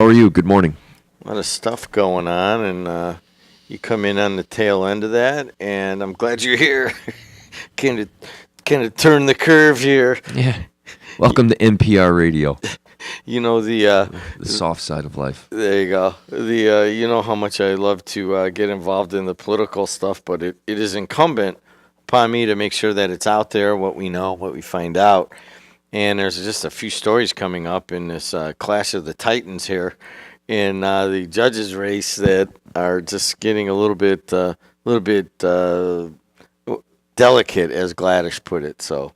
How are you? Good morning. A lot of stuff going on, and you come in on the tail end of that, and I'm glad you're here. kind of turn the curve here. Yeah. Welcome to NPR Radio, You know the soft side of life. there you go. You know how much I love to get involved in the political stuff, but it is incumbent upon me to make sure that it's out there, what we know, what we find out. And there's just a few stories coming up in this Clash of the Titans here in the judges race that are just getting a little bit delicate, as Gladys put it. So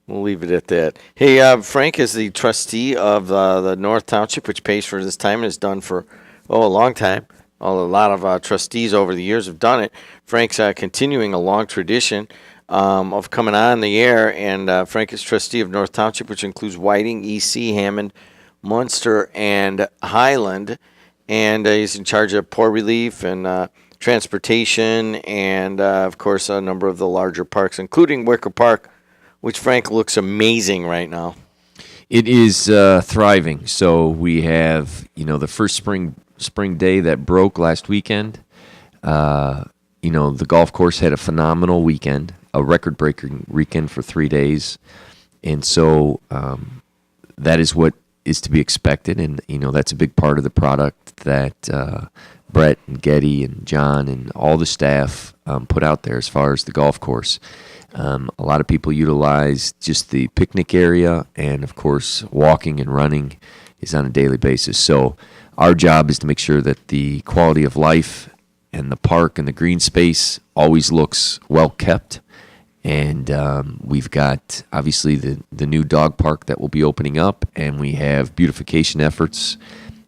we'll leave it at that. Hey, Frank is the trustee of the North Township, which pays for this time and has done for a long time. A lot of trustees over the years have done it. Frank's continuing a long tradition of coming on the air, and Frank is trustee of North Township, which includes Whiting, EC, Hammond, Munster, and Highland, and he's in charge of poor relief and transportation, and of course a number of the larger parks, including Wicker Park, which Frank looks amazing right now. It is thriving. So we have, the first spring day that broke last weekend. The golf course had a phenomenal weekend, a record-breaking weekend for 3 days, and so that is what is to be expected, and that's a big part of the product that Brett and Getty and John and all the staff put out there as far as the golf course. A lot of people utilize just the picnic area, and of course walking and running is on a daily basis. So our job is to make sure that the quality of life and the park and the green space always looks well kept. And we've got, obviously, the new dog park that will be opening up, and we have beautification efforts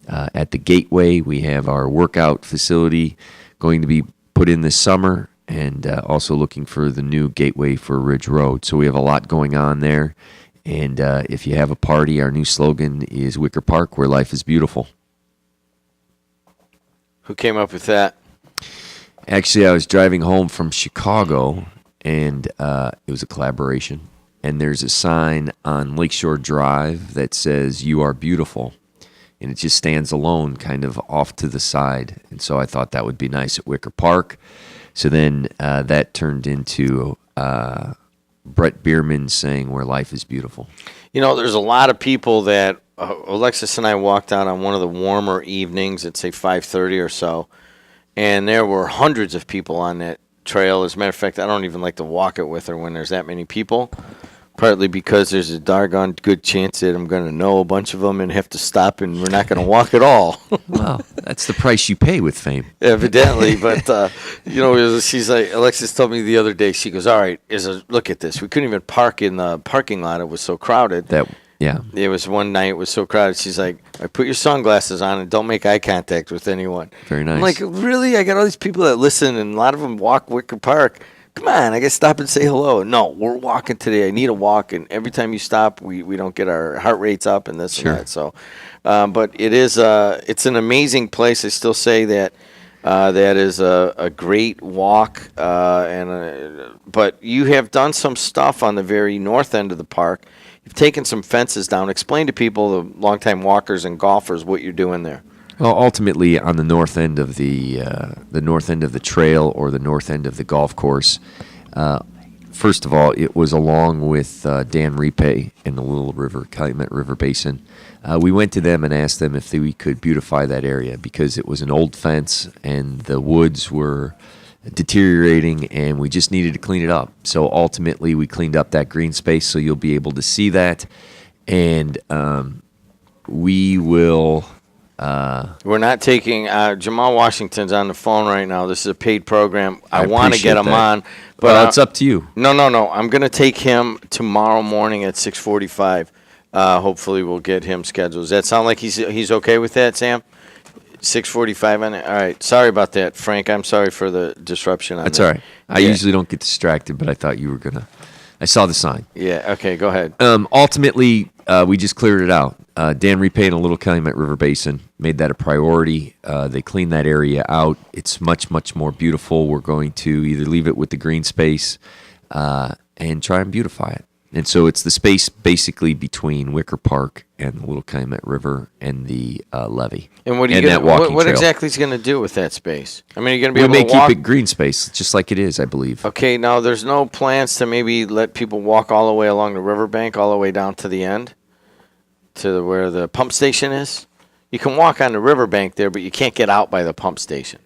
at the Gateway. We have our workout facility going to be put in this summer, and also looking for the new Gateway for Ridge Road. So we have a lot going on there. And if you have a party, our new slogan is Wicker Park, where life is beautiful. Who came up with that? Actually, I was driving home from Chicago, and it was a collaboration. And there's a sign on Lakeshore Drive that says, "You are beautiful." And it just stands alone, kind of off to the side. And so I thought that would be nice at Wicker Park. So then that turned into Brett Bierman saying, "Where life is beautiful." There's a lot of people that Alexis and I walked out on one of the warmer evenings at, say, 5:30 or so, and there were hundreds of people on that trail. As a matter of fact, I don't even like to walk it with her when there's that many people, partly because there's a doggone good chance that I'm going to know a bunch of them and have to stop, and we're not going to walk at all. Well, that's the price you pay with fame. Evidently, but she's like, Alexis told me the other day, she goes, "All right, look at this. We couldn't even park in the parking lot. It was so crowded." Yeah. It was one night, it was so crowded. She's like, "I put your sunglasses on and don't make eye contact with anyone." Very nice. I'm like, "Really? I got all these people that listen, and a lot of them walk Wicker Park. Come on, I got to stop and say hello." "No, we're walking today. I need a walk, and every time you stop, we don't get our heart rates up and this Sure. and that." So, but it's an amazing place. I still say that that is a great walk. But you have done some stuff on the very north end of the park. You've taken some fences down. Explain to people, the longtime walkers and golfers, what you're doing there. Well, ultimately, on the north end of the trail, or the north end of the golf course, first of all, it was along with Dan Repay in the Little River, Calumet River Basin. We went to them and asked them if we could beautify that area, because it was an old fence and the woods were deteriorating, and we just needed to clean it up. So ultimately, we cleaned up that green space, so you'll be able to see that, and we will. We're not taking Jamal Washington's on the phone right now. This is a paid program. I want to get him on, but well, it's up to you. No. I'm going to take him tomorrow morning at 6:45. Hopefully, we'll get him scheduled. Does that sound like he's okay with that, Sam? 6:45 on it. All right. Sorry about that, Frank. I'm sorry for the disruption on That's that. all right. I usually don't get distracted, but I thought you were gonna. I saw the sign. Yeah. Okay. Go ahead. Ultimately, we just cleared it out. Dan Repay and a Little Calumet River Basin made that a priority. They cleaned that area out. It's much, much more beautiful. We're going to either leave it with the green space and try and beautify it. And so it's the space basically between Wicker Park and the Little Calumet River and the levee. And what are you and gonna, that walking what trail. exactly is going to do with that space? I mean, you're going to be We able may to walk. keep it green space, just like it is, I believe. Okay, now there's no plans to maybe let people walk all the way along the riverbank, all the way down to the end, to where the pump station is. You can walk on the riverbank there, but you can't get out by the pump station.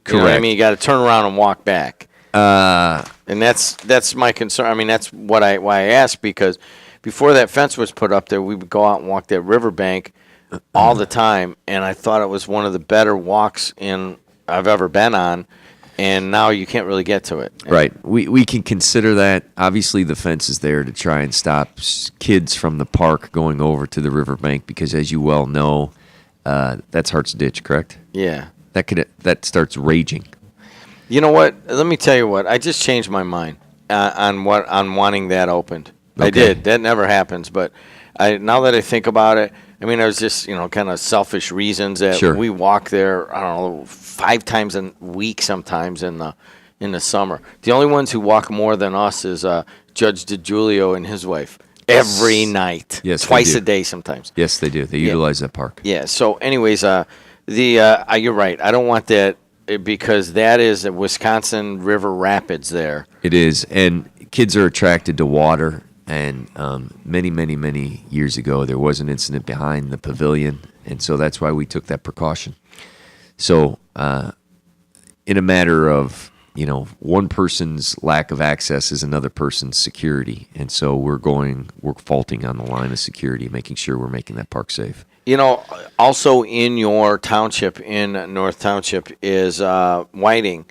You know what I Correct. mean? You got to turn around and walk back. Uh, And that's my concern. I mean, that's why I asked, because before that fence was put up there, we would go out and walk that riverbank all the time, and I thought it was one of the better walks I've ever been on. And now you can't really get to it. Right. We can consider that. Obviously, the fence is there to try and stop kids from the park going over to the riverbank because, as you well know, that's Hart's Ditch, correct? Yeah. That starts raging. You know what? Let me tell you what. I just changed my mind on wanting that opened. I Okay. did. That never happens. But now that I think about it, I mean, there's just kind of selfish reasons that Sure. we walk there. I don't know, 5 times a week sometimes in the summer. The only ones who walk more than us is Judge DiGiulio and his wife every night. Yes, they twice do. a day sometimes. Yes, they do. They utilize that park. Yeah. So, anyways, you're right. I don't want that because that is a Wisconsin River Rapids there. It is, and kids are attracted to water. And many, many, many years ago, there was an incident behind the pavilion, and so that's why we took that precaution. So, in a matter of one person's lack of access is another person's security, and so we're faulting on the line of security, making sure we're making that park safe. Also in your township, in North Township, is Whiting.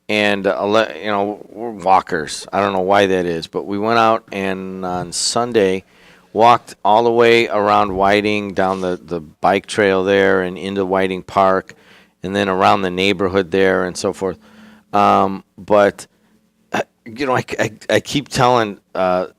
And, we're walkers. I don't know why that is, but we went out and on Sunday walked all the way around Whiting, down the bike trail there and into Whiting Park, and then around the neighborhood there and so forth. But, I keep telling they're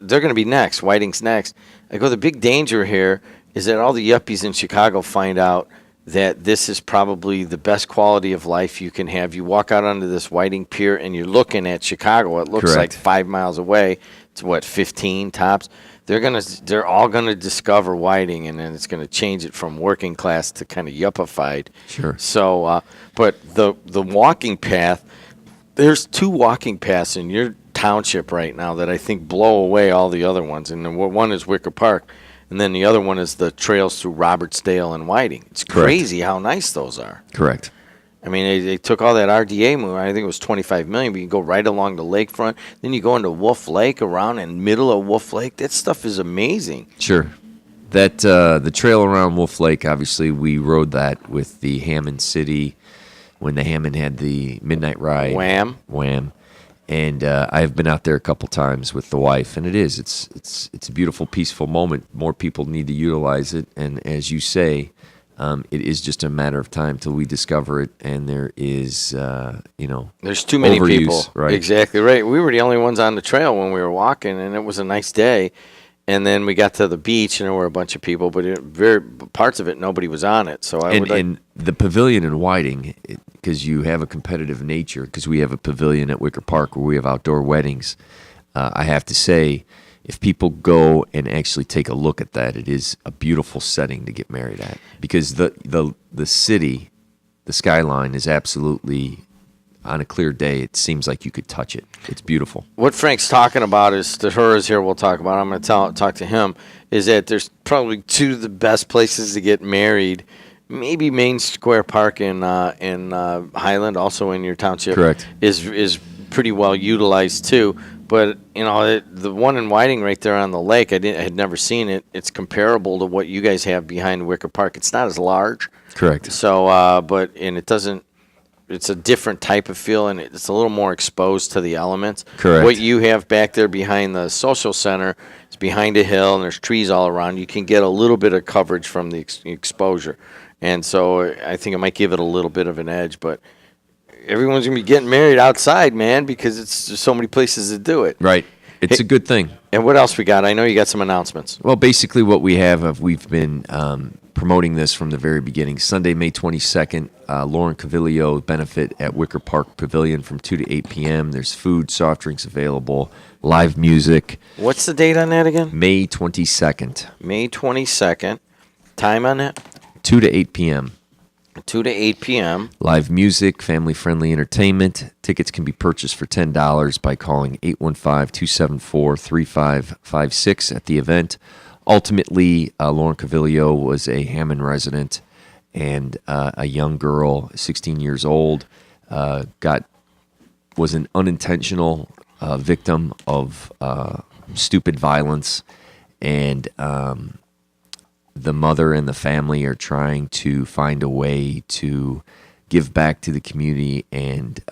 going to be next. Whiting's next. I go, the big danger here is that all the yuppies in Chicago find out that this is probably the best quality of life you can have. You walk out onto this Whiting Pier and you're looking at Chicago. It looks Correct. like 5 miles away. It's 15 tops. They're all gonna discover Whiting, and then it's gonna change it from working class to kind of yuppified. Sure. So, but the walking path, there's 2 walking paths in your township right now that I think blow away all the other ones. And one is Wicker Park. And then the other one is the trails through Robertsdale and Whiting. It's Correct. crazy how nice those are. Correct. I mean, they took all that RDA move. I think it was $25 million, but you go right along the lakefront. Then you go into Wolf Lake, around in middle of Wolf Lake. That stuff is amazing. Sure. That the trail around Wolf Lake, obviously, we rode that with the Hammond City when the Hammond had the midnight ride. Wham. And I've been out there a couple times with the wife, and it's a beautiful, peaceful moment. More people need to utilize it, and as you say, it is just a matter of time till we discover it, and there is, there's too many overuse, people. right? Exactly right. We were the only ones on the trail when we were walking, and it was a nice day. And then we got to the beach, and there were a bunch of people, but parts of it, nobody was on it. So and the pavilion in Whiting, because you have a competitive nature, because we have a pavilion at Wicker Park where we have outdoor weddings. I have to say, if people go and actually take a look at that, it is a beautiful setting to get married at, because the city, the skyline is absolutely, on a clear day, it seems like you could touch it. It's beautiful. What Frank's talking about is, the Hers here we'll talk about, I'm going to talk to him, is that there's probably 2 of the best places to get married. Maybe Main Square Park in Highland, also in your township, Correct, is pretty well utilized too. But the one in Whiting right there on the lake, I had never seen it. It's comparable to what you guys have behind Wicker Park. It's not as large. correct. So, it doesn't. It's a different type of feel, and it's a little more exposed to the elements. Correct. What you have back there behind the social center is behind a hill, and there's trees all around. You can get a little bit of coverage from the exposure. And so I think it might give it a little bit of an edge. But everyone's going to be getting married outside, man, because there's so many places to do it. Right. It's a good thing. And what else we got? I know you got some announcements. Well, basically what we have, we've been promoting this from the very beginning. Sunday, May 22nd, Lauren Cavillo benefit at Wicker Park Pavilion from 2 to 8 p.m. There's food, soft drinks available, live music. What's the date on that again? May 22nd. May 22nd. Time on that? 2 to 8 p.m. 2 to 8 p.m. Live music, family-friendly entertainment. Tickets can be purchased for $10 by calling 815-274-3556 at the event. Ultimately, Lauren Cavillo was a Hammond resident, and a young girl, 16 years old, was an unintentional victim of stupid violence, and the mother and the family are trying to find a way to give back to the community and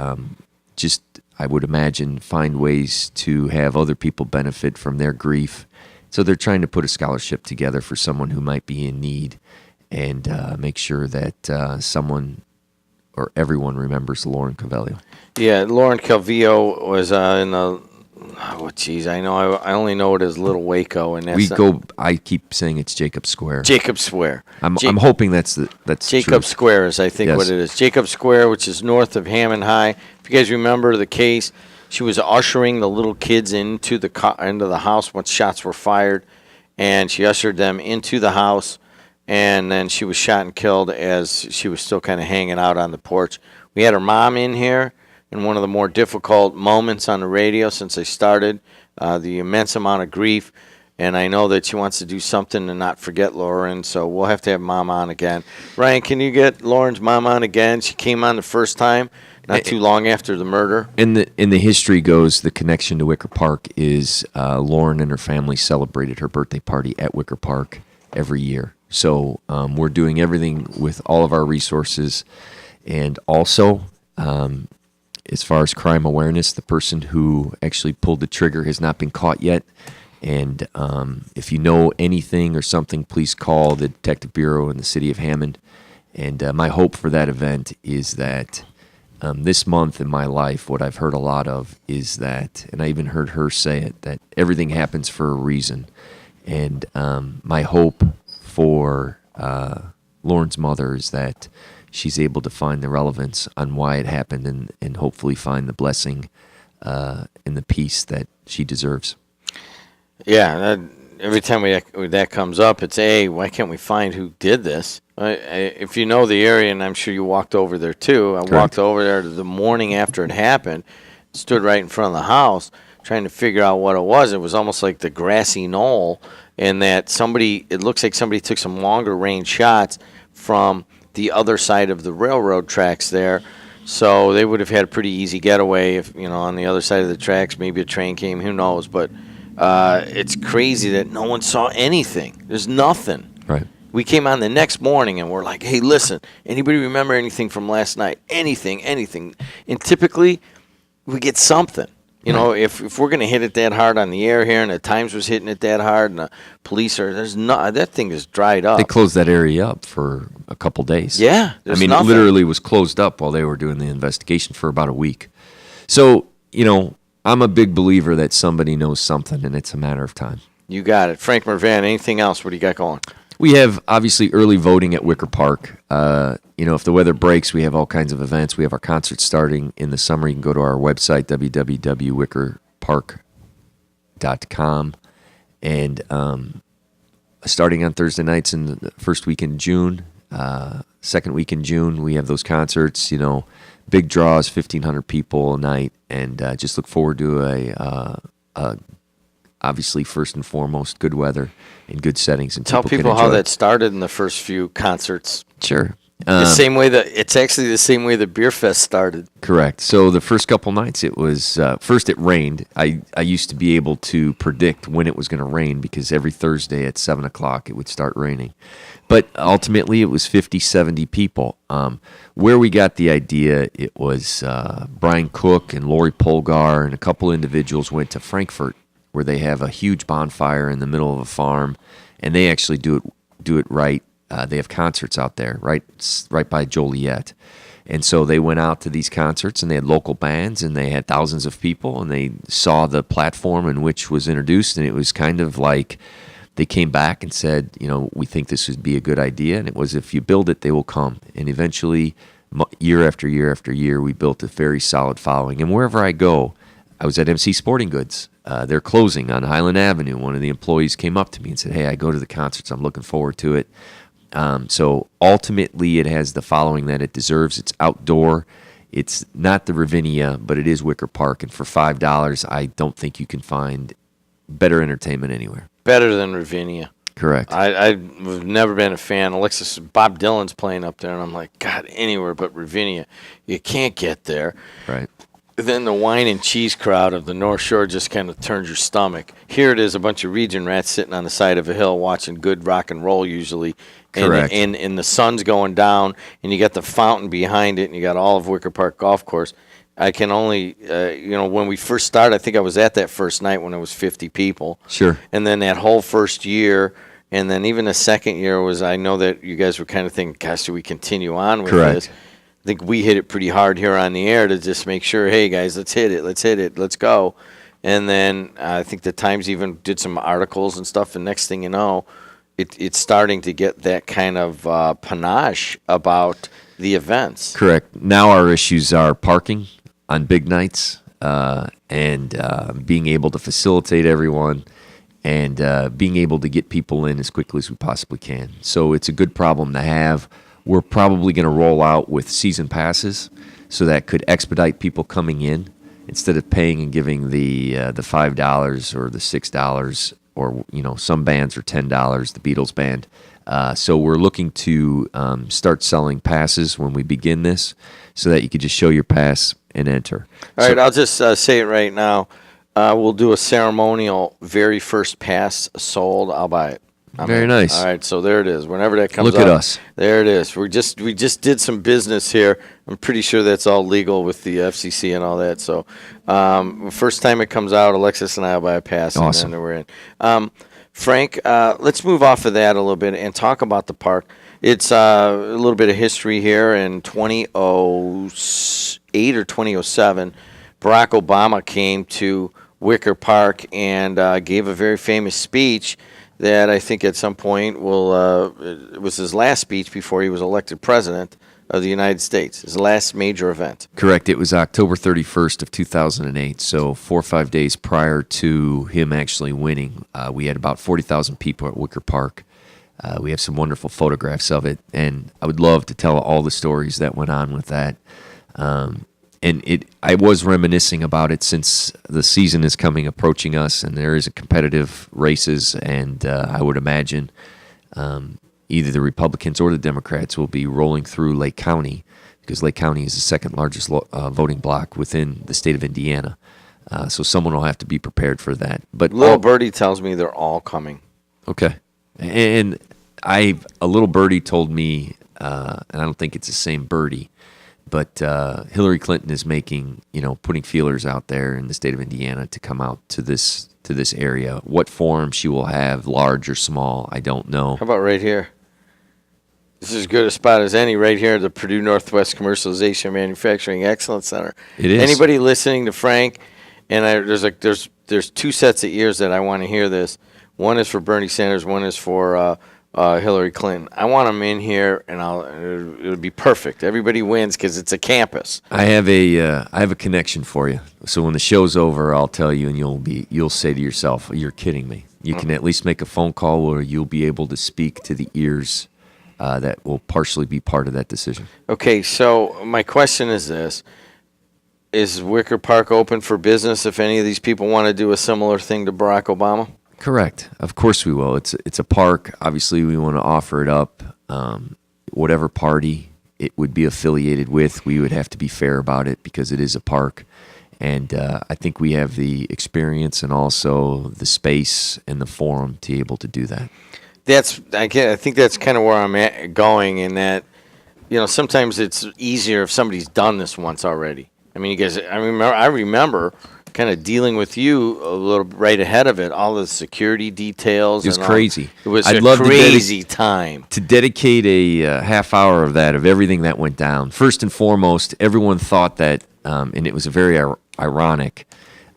just, I would imagine, find ways to have other people benefit from their grief. So they're trying to put a scholarship together for someone who might be in need and make sure that someone or everyone remembers Lauren Cavillo. Yeah, Lauren Cavillo was in the... Oh, geez, I know. I only know it as Little Waco, and that's I keep saying it's Jacob Square. Jacob Square. I'm hoping that's Jacob true. Square is, I think, Yes. what it is. Jacob Square, which is north of Hammond High. If you guys remember the case, she was ushering the little kids into the house once shots were fired, and she ushered them into the house, and then she was shot and killed as she was still kind of hanging out on the porch. We had her mom in here in one of the more difficult moments on the radio since I started, the immense amount of grief, and I know that she wants to do something to not forget Lauren, so we'll have to have Mom on again. Ryan, can you get Lauren's mom on again? She came on the first time, not too long after the murder. In the history goes, the connection to Wicker Park is Lauren and her family celebrated her birthday party at Wicker Park every year. So we're doing everything with all of our resources, and also as far as crime awareness, the person who actually pulled the trigger has not been caught yet. And if you know anything or something, please call the Detective Bureau in the city of Hammond. And my hope for that event is that this month in my life, what I've heard a lot of is that, and I even heard her say it, that everything happens for a reason. And my hope for Lauren's mother is that she's able to find the relevance on why it happened and hopefully find the blessing and the peace that she deserves. Yeah, every time that comes up, it's, why can't we find who did this? If you know the area, and I'm sure you walked over there too, I walked over there the morning after it happened, stood right in front of the house, trying to figure out what it was. It was almost like the grassy knoll, and that it looks like somebody took some longer range shots from the other side of the railroad tracks there. So they would have had a pretty easy getaway if, on the other side of the tracks, maybe a train came, who knows. But it's crazy that no one saw anything. There's nothing. Right. We came on the next morning and we're like, hey, listen, anybody remember anything from last night? Anything. And typically we get something. If we're going to hit it that hard on the air here, and the Times was hitting it that hard, and the police that thing is dried up. They closed that area up for a couple days. Yeah. It literally was closed up while they were doing the investigation for about a week. So, I'm a big believer that somebody knows something, and it's a matter of time. You got it. Frank MrVan, anything else? What do you got going? We have, obviously, early voting at Wicker Park. If the weather breaks, we have all kinds of events. We have our concerts starting in the summer. You can go to our website, www.wickerpark.com. And starting on Thursday nights in the first week in June, second week in June, we have those concerts, big draws, 1,500 people a night. And just look forward to a obviously, first and foremost, good weather and good settings. And tell people how that started in the first few concerts. Sure. It's actually the same way the Beer Fest started. Correct. So the first couple nights, it was first it rained. I used to be able to predict when it was going to rain because every Thursday at 7 o'clock it would start raining. But ultimately, it was 50, 70 people. Where we got the idea, it was Brian Cook and Lori Polgar and a couple individuals went to Frankfurt, where they have a huge bonfire in the middle of a farm, and they actually do it right. They have concerts out there, right by Joliet. And so they went out to these concerts, and they had local bands, and they had thousands of people, and they saw the platform in which was introduced, and it was kind of like they came back and said, we think this would be a good idea. And it was, if you build it, they will come. And eventually, year after year after year, we built a very solid following. And wherever I go, I was at MC Sporting Goods. They're closing on Highland Avenue. One of the employees came up to me and said, hey, I go to the concerts. I'm looking forward to it. So ultimately, it has the following that it deserves. It's outdoor. It's not the Ravinia, but it is Wicker Park. And for $5, I don't think you can find better entertainment anywhere. Better than Ravinia. Correct. I've never been a fan. Bob Dylan's playing up there, and I'm like, God, anywhere but Ravinia. You can't get there. Right. Then the wine and cheese crowd of the North Shore just kind of turns your stomach. Here it is, a bunch of region rats sitting on the side of a hill watching good rock and roll usually. Correct. And the sun's going down, and you got the fountain behind it, and you got all of Wicker Park Golf Course. I can only, when we first started, I think I was at that first night when it was 50 people. Sure. And then that whole first year, and then even the second year was, I know that you guys were kind of thinking, gosh, do we continue on with Correct. this? I think we hit it pretty hard here on the air to just make sure, hey, guys, let's hit it, let's go. And then I think the Times even did some articles and stuff, and next thing you know, it's starting to get that kind of panache about the events. Correct. Now our issues are parking on big nights and being able to facilitate everyone and being able to get people in as quickly as we possibly can. So it's a good problem to have. We're probably going to roll out with season passes, so that could expedite people coming in instead of paying and giving the $5 or the $6, or some bands are $10. The Beatles band. So we're looking to start selling passes when we begin this, so that you could just show your pass and enter. All right, I'll just say it right now. We'll do a ceremonial very first pass sold. I'll buy it. Very nice. All right, so there it is. Whenever that comes Look up, at us. There it is. We just did some business here. I'm pretty sure that's all legal with the FCC and all that. So first time it comes out, Alexis and I will buy a pass. Awesome. And then we're in. Frank, let's move off of that a little bit and talk about the park. It's a little bit of history here. In 2008 or 2007, Barack Obama came to Wicker Park and gave a very famous speech that I think at some point it was his last speech before he was elected president of the United States, his last major event. Correct. It was October 31st of 2008, so 4 or 5 days prior to him actually winning. We had about 40,000 people at Wicker Park. We have some wonderful photographs of it, and I would love to tell all the stories that went on with that. I was reminiscing about it since the season is approaching us, and there is a competitive races, and I would imagine either the Republicans or the Democrats will be rolling through Lake County, because Lake County is the second largest voting block within the state of Indiana. So someone will have to be prepared for that. But Little Birdie tells me they're all coming. Okay, and a little birdie told me, and I don't think it's the same birdie, but Hillary Clinton is putting feelers out there in the state of Indiana to come out to this area. What form she will have, large or small, I don't know. How about right here? This is as good a spot as any, right here at the Purdue Northwest Commercialization and Manufacturing Excellence Center. It is. Anybody listening to Frank, and there's two sets of ears that I want to hear this. One is for Bernie Sanders. One is for Hillary Clinton. I want them in here, and it'll be perfect. Everybody wins because it's a campus. I have a connection for you. So when the show's over, I'll tell you, and you'll say to yourself, "You're kidding me." You can at least make a phone call where you'll be able to speak to the ears that will partially be part of that decision. Okay, so my question is this. Is Wicker Park open for business if any of these people want to do a similar thing to Barack Obama? Correct. Of course we will. It's a park. Obviously, we want to offer it up. Whatever party it would be affiliated with, we would have to be fair about it because it is a park. And I think we have the experience and also the space and the forum to be able to do that. I think that's kind of where I'm going in that, sometimes it's easier if somebody's done this once already. I mean, you guys, I remember kind of dealing with you a little right ahead of it, all the security details. It was crazy. It was I'd a love crazy time. To dedicate a half hour of that, of everything that went down. First and foremost, everyone thought that, and it was very ironic,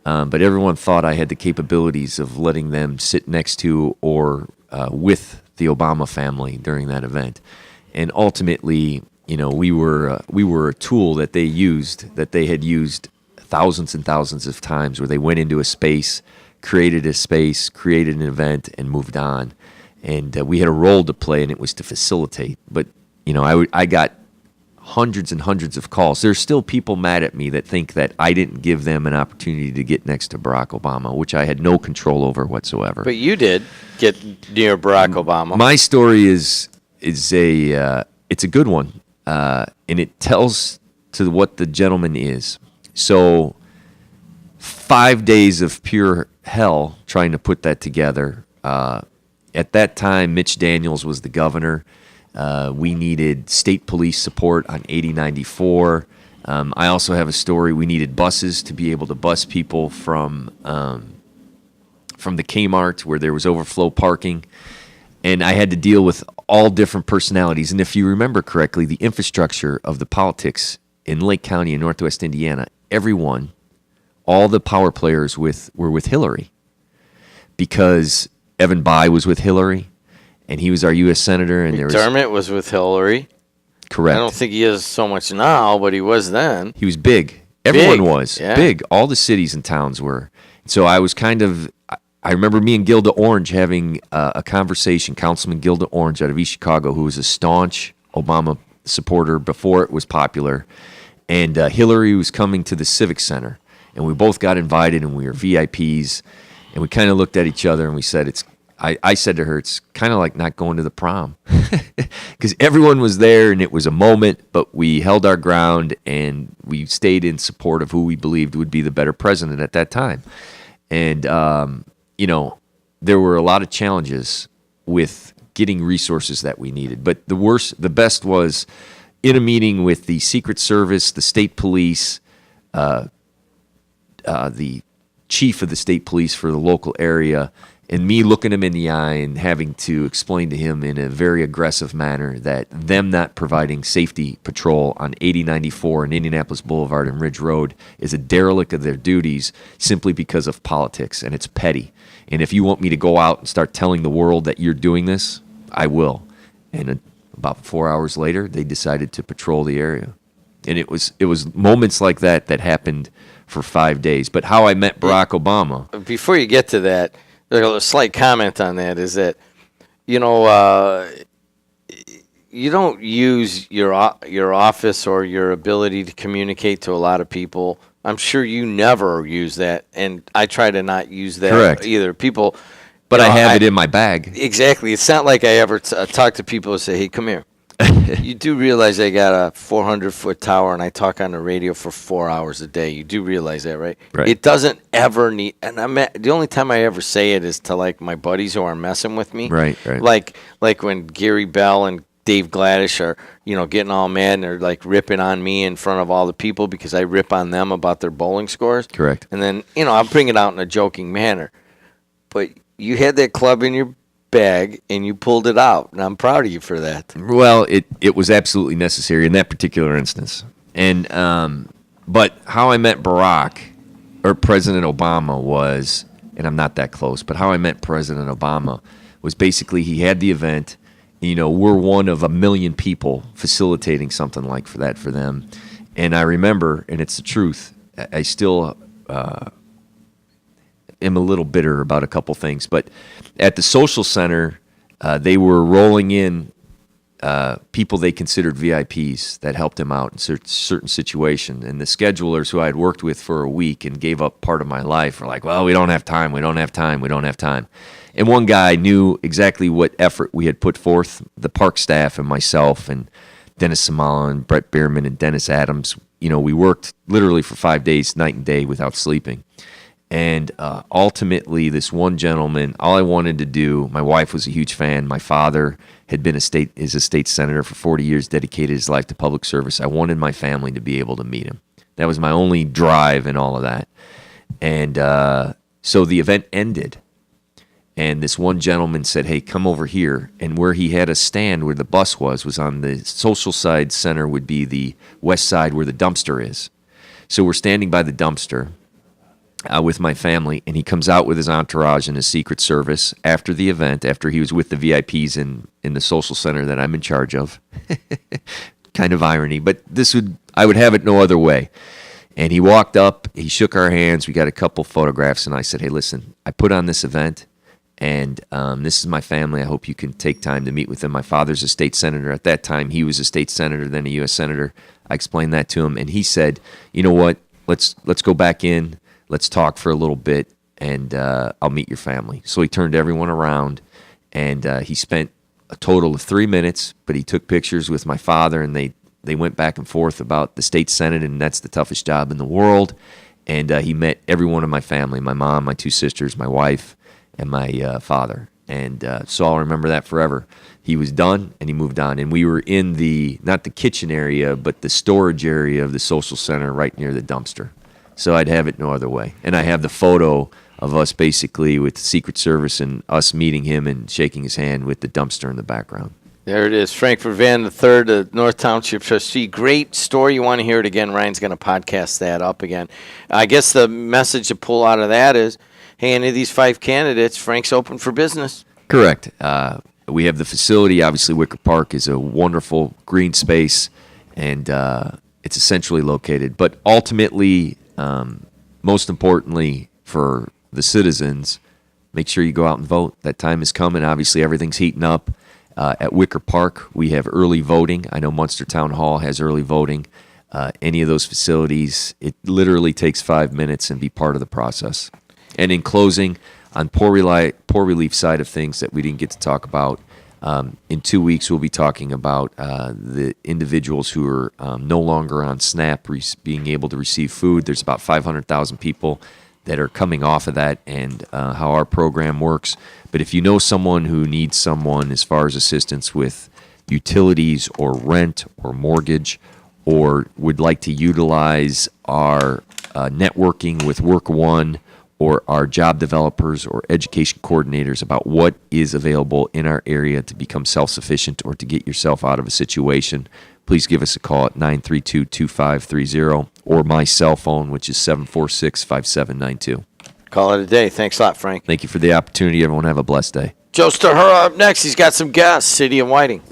but everyone thought I had the capabilities of letting them sit next to or with the Obama family during that event. And ultimately, we were a tool that they had used thousands and thousands of times, where they went into a space, created an event, and moved on. And we had a role to play, and it was to facilitate. But I got hundreds and hundreds of calls. There's still people mad at me that think that I didn't give them an opportunity to get next to Barack Obama, which I had no control over whatsoever. But you did get near Barack Obama. My story is it's a good one, and it tells to what the gentleman is. So 5 days of pure hell trying to put that together. At that time, Mitch Daniels was the governor. We needed state police support on 8094. I also have a story. We needed buses to be able to bus people from the Kmart where there was overflow parking. And I had to deal with all different personalities. And if you remember correctly, the infrastructure of the politics in Lake County in Northwest Indiana, all the power players were with Hillary, because Evan Bayh was with Hillary, and he was our U.S. Senator. And McDermott was with Hillary. Correct. I don't think he is so much now, but he was then. He was big. Everyone was yeah. big. All the cities and towns were. So I was I remember me and Gilda Orange having a conversation, Councilman Gilda Orange out of East Chicago, who was a staunch Obama supporter before it was popular. And Hillary was coming to the Civic Center. And we both got invited, and we were VIPs. And we kind of looked at each other, and we said, I said to her, it's kind of like not going to the prom. Because everyone was there, and it was a moment, but we held our ground, and we stayed in support of who we believed would be the better president at that time. And, there were a lot of challenges with getting resources that we needed. But the best was in a meeting with the Secret Service, the state police, the chief of the state police for the local area, and me looking him in the eye and having to explain to him in a very aggressive manner that them not providing safety patrol on 8094 and Indianapolis Boulevard and Ridge Road is a derelict of their duties simply because of politics, and it's petty. And if you want me to go out and start telling the world that you're doing this, I will. And about 4 hours later, they decided to patrol the area. And it was moments like that happened for 5 days. But how I met Barack Obama. Before you get to that, a slight comment on that is that, you don't use your office or your ability to communicate to a lot of people. I'm sure you never use that, and I try to not use that. Correct. Either. People, but I have it in my bag. Exactly. It's not like I ever talk to people and say, "Hey, come here." You do realize I got a 400-foot tower, and I talk on the radio for 4 hours a day. You do realize that, right? Right. It doesn't ever need, and the only time I ever say it is to like my buddies who are messing with me. Right. Like when Gary Bell and Dave Gladish are, getting all mad and they're like ripping on me in front of all the people because I rip on them about their bowling scores. Correct. And then, I'll bring it out in a joking manner. But you had that club in your bag and you pulled it out, and I'm proud of you for that. Well, it was absolutely necessary in that particular instance. And but how I met Barack or President Obama was, and I'm not that close, but how I met President Obama was basically he had the event. We're one of a million people facilitating something like that for them. And I remember, and it's the truth, I still am a little bitter about a couple things. But at the social center, they were rolling in people they considered VIPs that helped him out in certain situation. And the schedulers who I had worked with for a week and gave up part of my life were like, well, we don't have time. And one guy knew exactly what effort we had put forth, the park staff and myself and Dennis Samala and Brett Bierman and Dennis Adams. We worked literally for 5 days, night and day, without sleeping. And ultimately, this one gentleman, all I wanted to do, my wife was a huge fan. My father had been a state senator for 40 years, dedicated his life to public service. I wanted my family to be able to meet him. That was my only drive in all of that. And so the event ended. And this one gentleman said, hey, come over here. And where he had a stand where the bus was on the social side center would be the west side where the dumpster is. So we're standing by the dumpster. with my family, and he comes out with his entourage and his Secret Service after the event, after he was with the VIPs in the social center that I'm in charge of. Kind of irony, but I would have it no other way. And he walked up, he shook our hands, we got a couple photographs, and I said, hey, listen, I put on this event, and this is my family. I hope you can take time to meet with them. My father's a state senator. At that time, he was a state senator, then a U.S. senator. I explained that to him, and he said, you know what, let's go back in, let's talk for a little bit, and I'll meet your family. So he turned everyone around, and he spent a total of 3 minutes, but he took pictures with my father, and they went back and forth about the state senate, and that's the toughest job in the world. And he met every one of my family, my mom, my two sisters, my wife, and my father. And so I'll remember that forever. He was done, and he moved on. And we were in not the kitchen area, but the storage area of the social center right near the dumpster. So I'd have it no other way. And I have the photo of us basically with the Secret Service and us meeting him and shaking his hand with the dumpster in the background. There it is, Frank MrVan III, the North Township trustee. Great story. You want to hear it again, Ryan's going to podcast that up again. I guess the message to pull out of that is, hey, any of these 5 candidates, Frank's open for business. Correct. We have the facility. Obviously, Wicker Park is a wonderful green space, and it's essentially located. But ultimately, most importantly for the citizens, make sure you go out and vote. That time is coming. Obviously, everything's heating up. At Wicker Park, we have early voting. I know Munster Town Hall has early voting. Any of those facilities, it literally takes 5 minutes and be part of the process. And in closing, on poor relief side of things that we didn't get to talk about, in 2 weeks we'll be talking about the individuals who are no longer on SNAP being able to receive food. There's about 500,000 people that are coming off of that, and how our program works. But if you know someone who needs someone as far as assistance with utilities or rent or mortgage, or would like to utilize our networking with Work One or our job developers or education coordinators about what is available in our area to become self-sufficient or to get yourself out of a situation, please give us a call at 932-2530 or my cell phone, which is 746-5792. Call it a day. Thanks a lot, Frank. Thank you for the opportunity. Everyone have a blessed day. Joe Stahura up next. He's got some guests, City and Whiting.